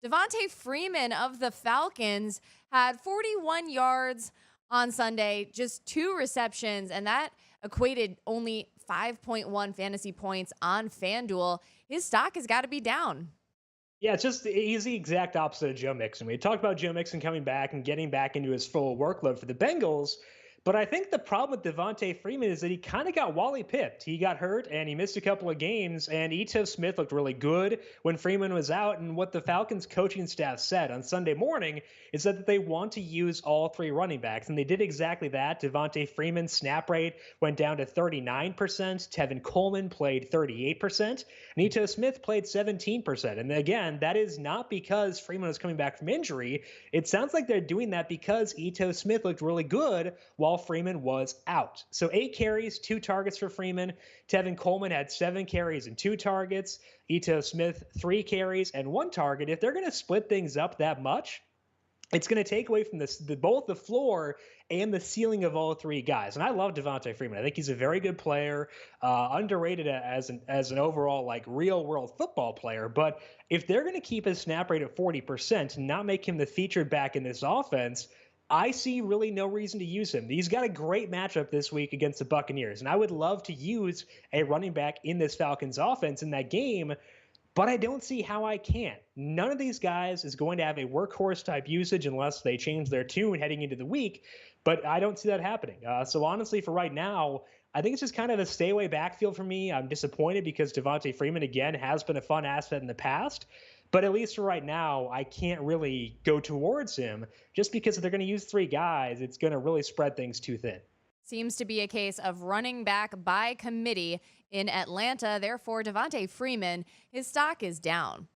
Devonta Freeman of the Falcons had 41 yards on Sunday, just 2 receptions, and that equated only 5.1 fantasy points on FanDuel. His stock has got to be down. Yeah, it's just he's the exact opposite of Joe Mixon. We talked about Joe Mixon coming back and getting back into his full workload for the Bengals. But I think the problem with Devonta Freeman is that he kind of got Wally pipped. He got hurt and he missed a couple of games. And Ito Smith looked really good when Freeman was out. And what the Falcons coaching staff said on Sunday morning is that they want to use all three running backs. And they did exactly that. Devonta Freeman's snap rate went down to 39%. Tevin Coleman played 38%. And Ito Smith played 17%. And again, that is not because Freeman was coming back from injury. It sounds like they're doing that because Ito Smith looked really good while Freeman was out. So 8 carries, 2 targets for Freeman. Tevin Coleman had 7 carries and 2 targets. Ito Smith, 3 carries and 1 target. If they're going to split things up that much, it's going to take away from both the floor and the ceiling of all three guys. And I love Devonta Freeman. I think he's a very good player, underrated as an overall like real world football player. But if they're going to keep his snap rate at 40% and not make him the featured back in this offense, I see really no reason to use him. He's got a great matchup this week against the Buccaneers, and I would love to use a running back in this Falcons offense in that game, but I don't see how I can. None of these guys is going to have a workhorse type usage unless they change their tune heading into the week, but I don't see that happening. So honestly, for right now, I think it's just kind of a stay away backfield for me. I'm disappointed because Devonta Freeman, again, has been a fun asset in the past. But at least for right now, I can't really go towards him just because if they're going to use 3 guys, it's going to really spread things too thin. Seems to be a case of running back by committee in Atlanta. Therefore, Devonta Freeman, his stock is down.